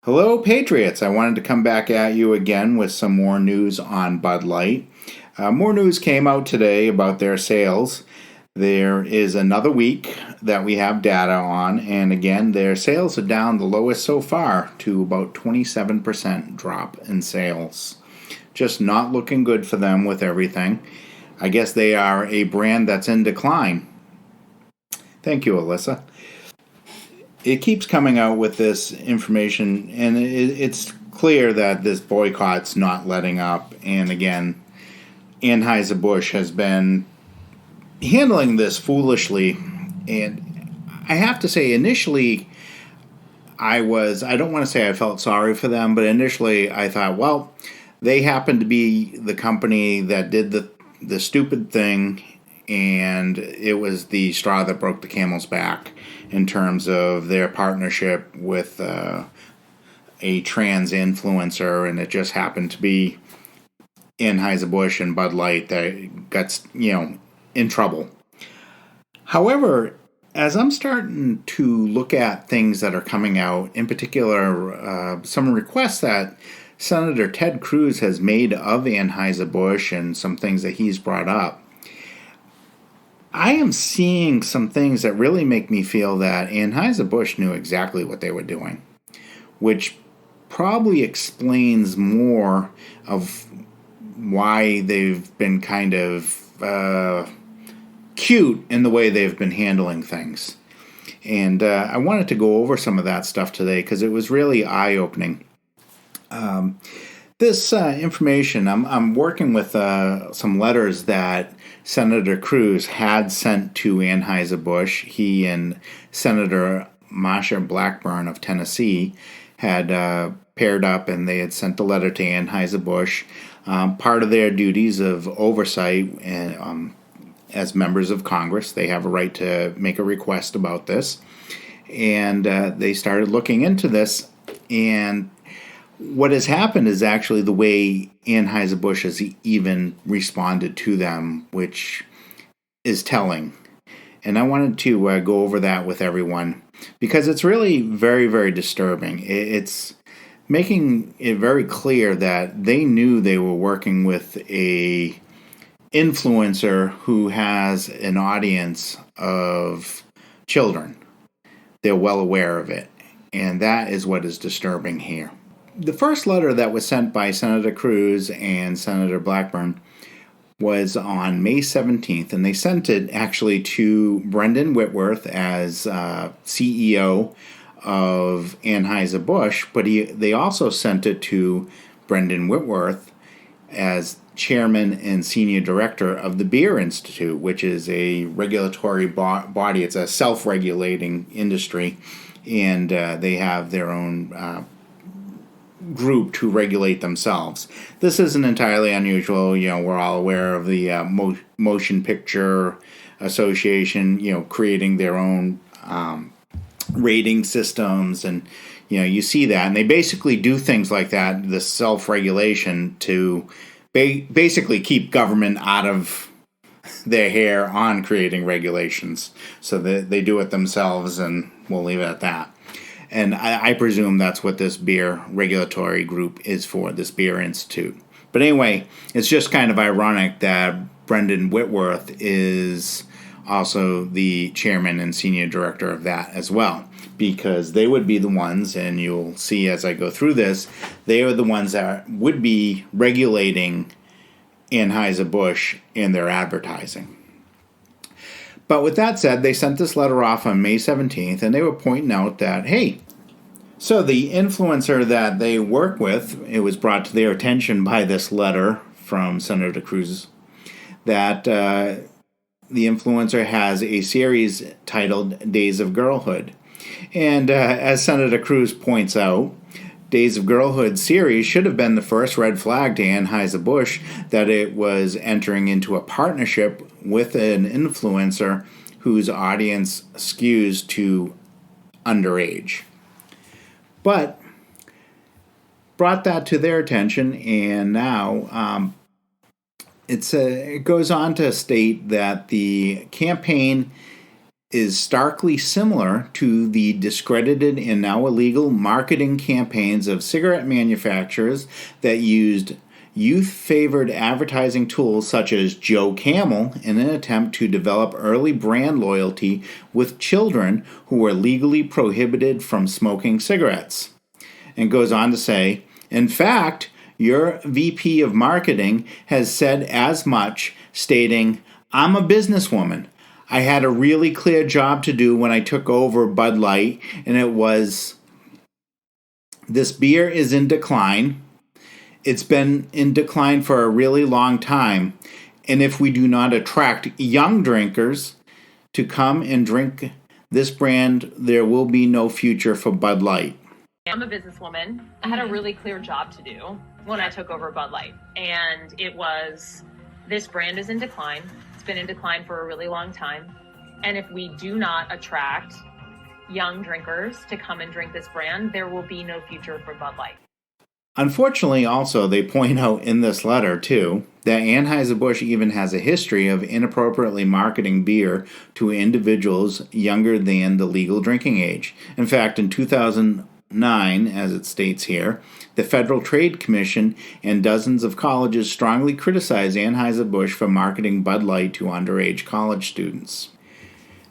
Hello, Patriots. I wanted to come back at you again with some more news on Bud Light. More news came out today about their sales. There is another week that we have data on, and again, their sales are down the lowest so far to about 27% drop in sales. Just not looking good for them with everything. I guess they are a brand that's in decline. Thank you, Alyssa. It keeps coming out with this information, and it's clear that this boycott's not letting up. And again, Anheuser-Busch has been handling this foolishly. And I have to say, initially, I don't want to say I felt sorry for them, but initially I thought, well, they happened to be the company that did the stupid thing, and it was the straw that broke the camel's back in terms of their partnership with a trans influencer, and it just happened to be Anheuser-Busch and Bud Light that got, in trouble. However, as I'm starting to look at things that are coming out, in particular, some requests that Senator Ted Cruz has made of Anheuser-Busch and some things that he's brought up, I am seeing some things that really make me feel that Anheuser-Busch knew exactly what they were doing, which probably explains more of why they've been kind of cute in the way they've been handling things. And I wanted to go over some of that stuff today because it was really eye-opening. This information, I'm working with some letters that Senator Cruz had sent to Anheuser-Busch. He and Senator Marsha Blackburn of Tennessee had paired up, and they had sent a letter to Anheuser-Busch. Part of their duties of oversight and as members of Congress, they have a right to make a request about this. And they started looking into this, and what has happened is actually the way Anheuser-Busch has even responded to them, which is telling. And I wanted to go over that with everyone because it's really very, very disturbing. It's making it very clear that they knew they were working with a influencer who has an audience of children. They're well aware of it. And that is what is disturbing here. The first letter that was sent by Senator Cruz and Senator Blackburn was on May 17th, and they sent it actually to Brendan Whitworth as CEO of Anheuser-Busch, but they also sent it to Brendan Whitworth as chairman and senior director of the Beer Institute, which is a regulatory body. It's a self-regulating industry, and they have their own group to regulate themselves. This isn't entirely unusual. We're all aware of the Motion Picture Association, creating their own rating systems, and you see that, and they basically do things like that, the self-regulation, to basically keep government out of their hair on creating regulations. So they do it themselves, and we'll leave it at that. And I presume that's what this beer regulatory group is for, this Beer Institute. But anyway, it's just kind of ironic that Brendan Whitworth is also the chairman and senior director of that as well, because they would be the ones, and you'll see as I go through this, they are the ones that would be regulating Anheuser-Busch in their advertising. But with that said, they sent this letter off on May 17th, and they were pointing out that, hey, so the influencer that they work with, it was brought to their attention by this letter from Senator Cruz, that the influencer has a series titled Days of Girlhood. And as Senator Cruz points out, Days of Girlhood series should have been the first red flag to Anheuser-Busch that it was entering into a partnership with an influencer whose audience skews to underage. But brought that to their attention, and now It goes on to state that the campaign is starkly similar to the discredited and now illegal marketing campaigns of cigarette manufacturers that used youth-favored advertising tools such as Joe Camel in an attempt to develop early brand loyalty with children who were legally prohibited from smoking cigarettes. And goes on to say, in fact, your VP of marketing has said as much, stating, "I'm a businesswoman. I had a really clear job to do when I took over Bud Light, and it was, this beer is in decline. It's been in decline for a really long time, and if we do not attract young drinkers to come and drink this brand, there will be no future for Bud Light." I'm a businesswoman. I had a really clear job to do when I took over Bud Light, and it was, this brand is in decline. It's been in decline for a really long time, and if we do not attract young drinkers to come and drink this brand, there will be no future for Bud Light. Unfortunately, also, they point out in this letter, too, that Anheuser-Busch even has a history of inappropriately marketing beer to individuals younger than the legal drinking age. In fact, in 2009, as it states here, the Federal Trade Commission and dozens of colleges strongly criticized Anheuser-Busch for marketing Bud Light to underage college students.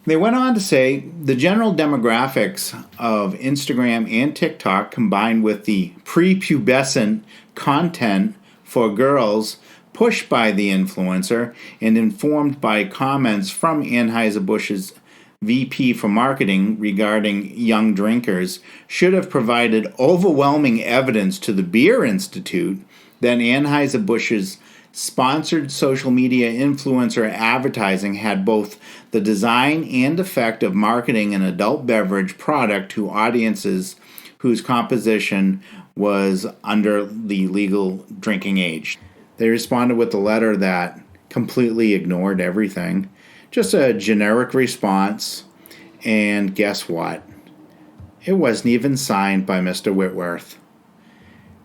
They went on to say the general demographics of Instagram and TikTok combined with the prepubescent content for girls pushed by the influencer and informed by comments from Anheuser-Busch's VP for marketing regarding young drinkers should have provided overwhelming evidence to the Beer Institute that Anheuser-Busch's sponsored social media influencer advertising had both the design and effect of marketing an adult beverage product to audiences whose composition was under the legal drinking age. They responded with a letter that completely ignored everything. Just a generic response, and guess what? It wasn't even signed by Mr. Whitworth.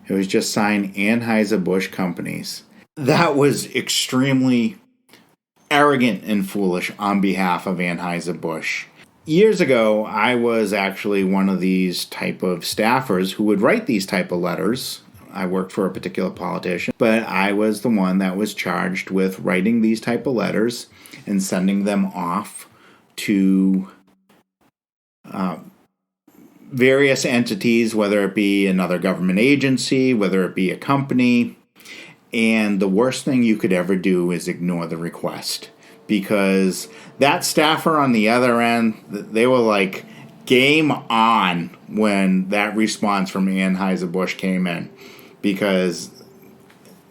It was just signed Anheuser-Busch companies. That was extremely arrogant and foolish on behalf of Anheuser-Busch. Years ago, I was actually one of these type of staffers who would write these type of letters. I worked for a particular politician, but I was the one that was charged with writing these type of letters and sending them off to various entities, whether it be another government agency, whether it be a company. And the worst thing you could ever do is ignore the request, because that staffer on the other end, they were like game on when that response from Anheuser-Busch came in, because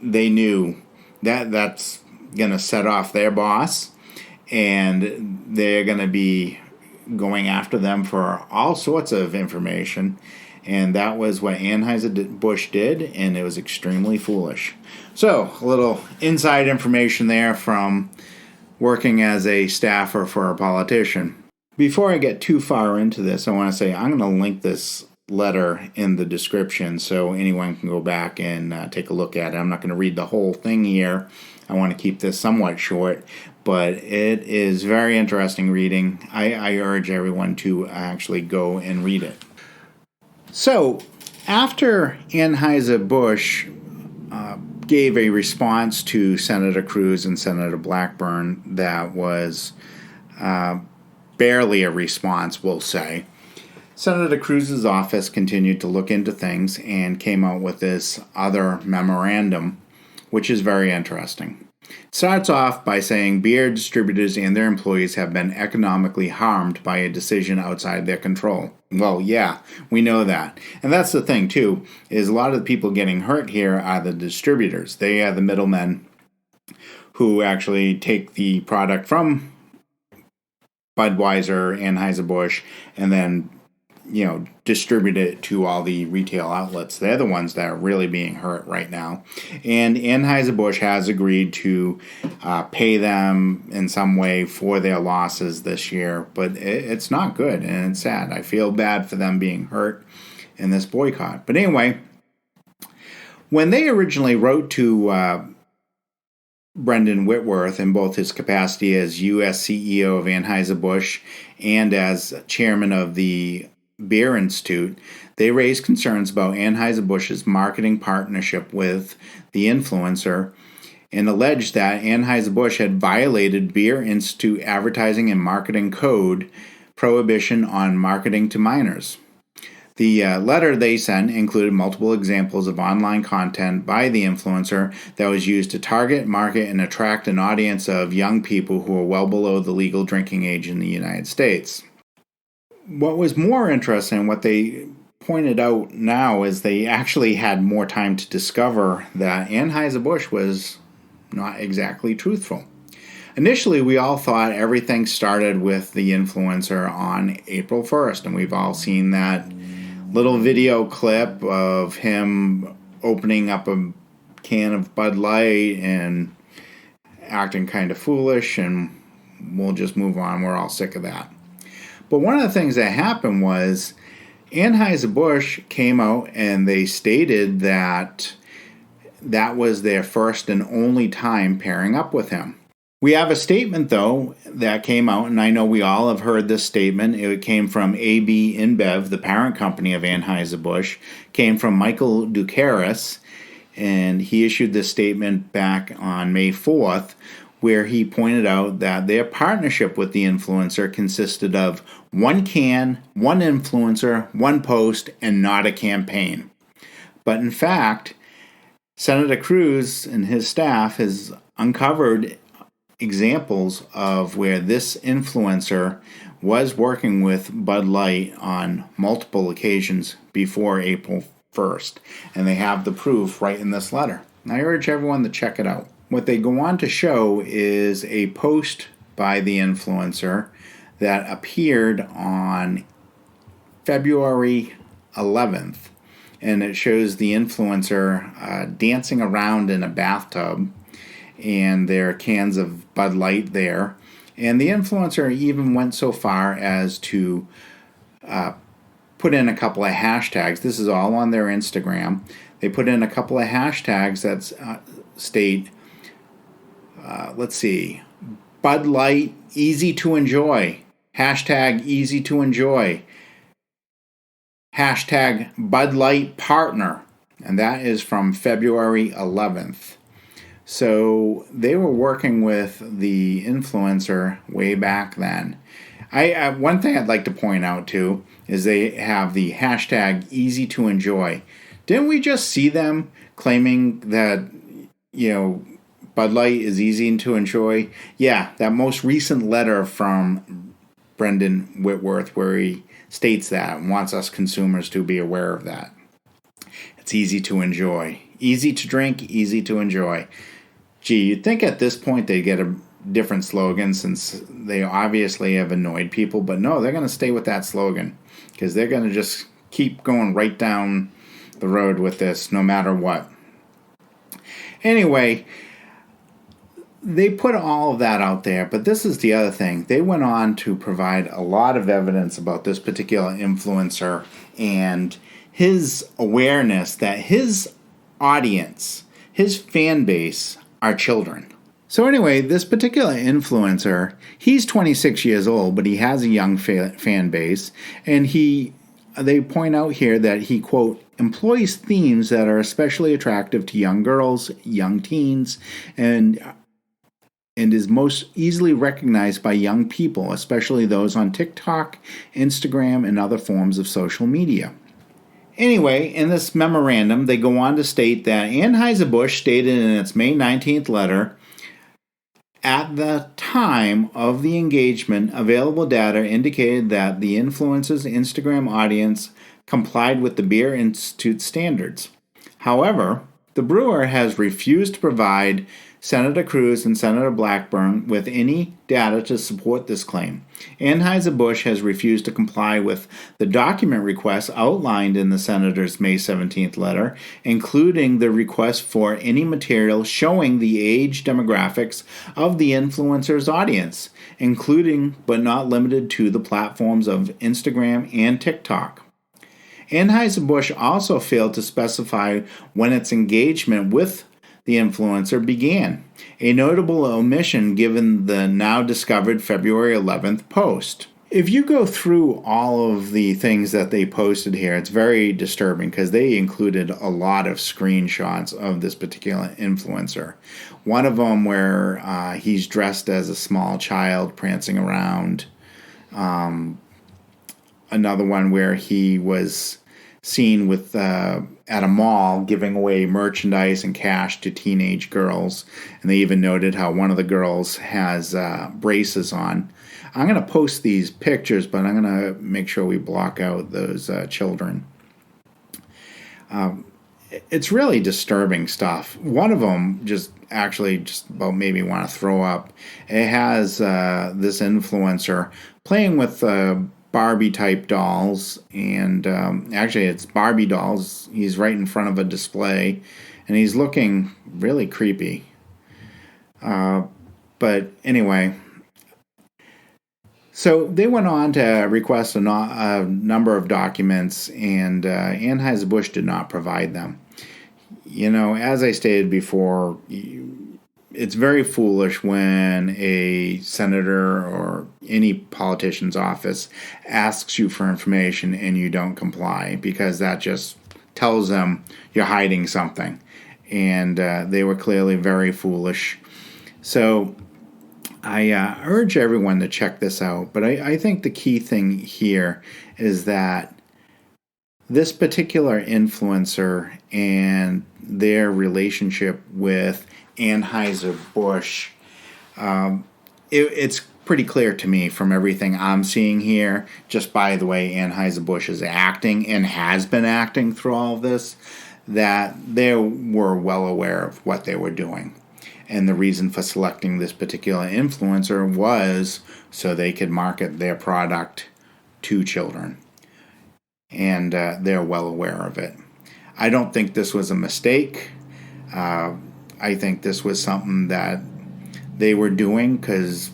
they knew that that's going to set off their boss, and they're going to be going after them for all sorts of information. And that was what Anheuser-Busch did, and it was extremely foolish. So, a little inside information there from working as a staffer for a politician. Before I get too far into this, I want to say I'm going to link this letter in the description so anyone can go back and take a look at it. I'm not going to read the whole thing here. I want to keep this somewhat short, but it is very interesting reading. I urge everyone to actually go and read it. So, after Anheuser-Busch gave a response to Senator Cruz and Senator Blackburn that was barely a response, we'll say, Senator Cruz's office continued to look into things and came out with this other memorandum, which is very interesting. It starts off by saying beer distributors and their employees have been economically harmed by a decision outside their control. Well, yeah, we know that. And that's the thing, too, is a lot of the people getting hurt here are the distributors. They are the middlemen who actually take the product from Budweiser, Anheuser-Busch, and then distribute it to all the retail outlets. They're the ones that are really being hurt right now. And Anheuser-Busch has agreed to pay them in some way for their losses this year, but it's not good and it's sad. I feel bad for them being hurt in this boycott. But anyway, when they originally wrote to Brendan Whitworth in both his capacity as U.S. CEO of Anheuser-Busch and as chairman of the Beer Institute, they raised concerns about Anheuser-Busch's marketing partnership with the influencer and alleged that Anheuser-Busch had violated Beer Institute advertising and marketing code prohibition on marketing to minors. The letter they sent included multiple examples of online content by the influencer that was used to target, market, and attract an audience of young people who are well below the legal drinking age in the United States. What was more interesting, what they pointed out now, is they actually had more time to discover that Anheuser-Busch was not exactly truthful. Initially, we all thought everything started with the influencer on April 1st, and we've all seen that little video clip of him opening up a can of Bud Light and acting kind of foolish, and we'll just move on. We're all sick of that. But one of the things that happened was Anheuser-Busch came out and they stated that that was their first and only time pairing up with him. We have a statement, though, that came out, and I know we all have heard this statement. It came from AB InBev, the parent company of Anheuser-Busch, came from Michael Ducaris, and he issued this statement back on May 4th, where he pointed out that their partnership with the influencer consisted of one can, one influencer, one post, and not a campaign. But in fact, Senator Cruz and his staff has uncovered examples of where this influencer was working with Bud Light on multiple occasions before April 1st. And they have the proof right in this letter. I urge everyone to check it out. What they go on to show is a post by the influencer that appeared on February 11th. And it shows the influencer dancing around in a bathtub, and there are cans of Bud Light there. And the influencer even went so far as to put in a couple of hashtags. This is all on their Instagram. They put in a couple of hashtags that state, Bud Light easy to enjoy. Hashtag easy to enjoy. Hashtag Bud Light partner. And that is from February 11th. So they were working with the influencer way back then. One thing I'd like to point out too is they have the hashtag easy to enjoy. Didn't we just see them claiming that, Bud Light is easy to enjoy? Yeah, that most recent letter from Brendan Whitworth where he states that and wants us consumers to be aware of that. It's easy to enjoy. Easy to drink, easy to enjoy. Gee, you'd think at this point they'd get a different slogan since they obviously have annoyed people, but no, they're going to stay with that slogan because they're going to just keep going right down the road with this no matter what. Anyway, they put all of that out there, but this is the other thing. They went on to provide a lot of evidence about this particular influencer and his awareness that his audience, his fan base, are children. So anyway, this particular influencer, he's 26 years old, but he has a young fan base, and they point out here that he, quote, employs themes that are especially attractive to young girls, young teens, and is most easily recognized by young people, especially those on TikTok, Instagram, and other forms of social media. Anyway, in this memorandum, they go on to state that Anheuser-Busch stated in its May 19th letter, at the time of the engagement, available data indicated that the influencer's Instagram audience complied with the Beer Institute standards. However, the brewer has refused to provide Senator Cruz and Senator Blackburn with any data to support this claim. Anheuser-Busch has refused to comply with the document requests outlined in the Senator's May 17th letter, including the request for any material showing the age demographics of the influencer's audience, including but not limited to the platforms of Instagram and TikTok. Anheuser-Busch also failed to specify when its engagement with the influencer began. a notable omission given the now discovered February 11th post. If you go through all of the things that they posted here, it's very disturbing because they included a lot of screenshots of this particular influencer. One of them where he's dressed as a small child prancing around. Another one where he was seen with at a mall giving away merchandise and cash to teenage girls. And they even noted how one of the girls has braces on. I'm going to post these pictures, but I'm going to make sure we block out those children. It's really disturbing stuff. One of them just about made me want to throw up. It has this influencer playing with Barbie-type dolls, and actually it's Barbie dolls. He's right in front of a display, and he's looking really creepy. But anyway... So they went on to request a number of documents, and Anheuser-Busch did not provide them. As I stated before, it's very foolish when a senator or any politician's office asks you for information and you don't comply, because that just tells them you're hiding something. And they were clearly very foolish. So... I urge everyone to check this out, but I think the key thing here is that this particular influencer and their relationship with Anheuser-Busch, it's pretty clear to me from everything I'm seeing here, just by the way Anheuser-Busch is acting and has been acting through all of this, that they were well aware of what they were doing. And the reason for selecting this particular influencer was so they could market their product to children. And they're well aware of it. I don't think this was a mistake. I think this was something that they were doing because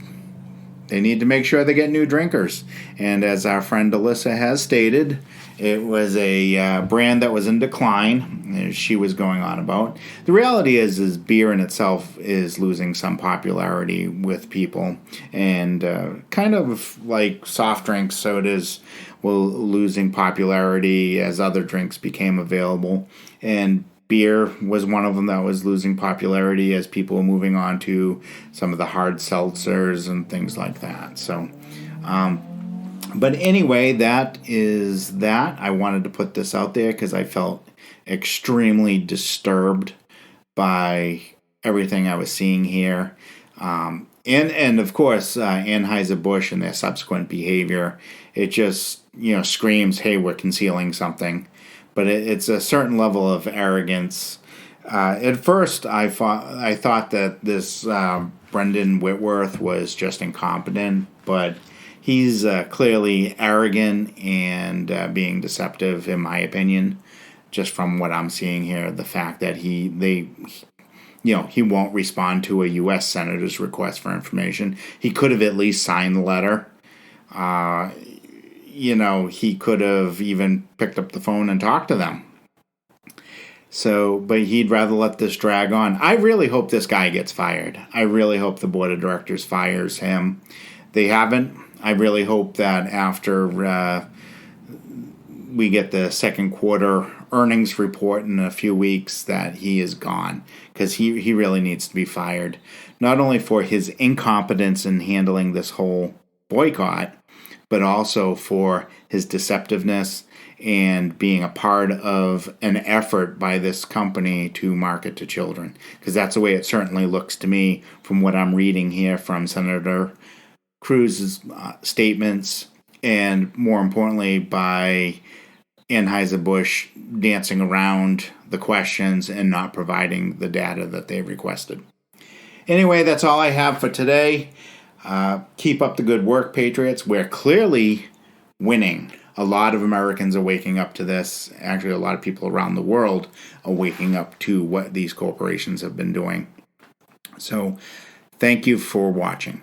they need to make sure they get new drinkers. And as our friend Alyssa has stated, it was a brand that was in decline, as she was going on about. The reality is beer in itself is losing some popularity with people. And kind of like soft drinks, sodas were losing popularity as other drinks became available. And beer was one of them that was losing popularity as people were moving on to some of the hard seltzers and things like that. So... But anyway, that is that. I wanted to put this out there because I felt extremely disturbed by everything I was seeing here. And of course, Anheuser-Busch and their subsequent behavior, it just, screams, hey, we're concealing something. But it's a certain level of arrogance. At first, I thought that this Brendan Whitworth was just incompetent, but... he's clearly arrogant and being deceptive, in my opinion, just from what I'm seeing here. The fact that he won't respond to a U.S. senator's request for information. He could have at least signed the letter. He could have even picked up the phone and talked to them. So, but he'd rather let this drag on. I really hope this guy gets fired. I really hope the board of directors fires him. They haven't. I really hope that after we get the second quarter earnings report in a few weeks that he is gone, because he really needs to be fired, not only for his incompetence in handling this whole boycott, but also for his deceptiveness and being a part of an effort by this company to market to children, because that's the way it certainly looks to me from what I'm reading here from Senator Cruz's statements, and more importantly by Anheuser-Busch dancing around the questions and not providing the data that they requested. Anyway, that's all I have for today. Keep up the good work, Patriots. We're clearly winning. A lot of Americans are waking up to this. Actually, a lot of people around the world are waking up to what these corporations have been doing. So, thank you for watching.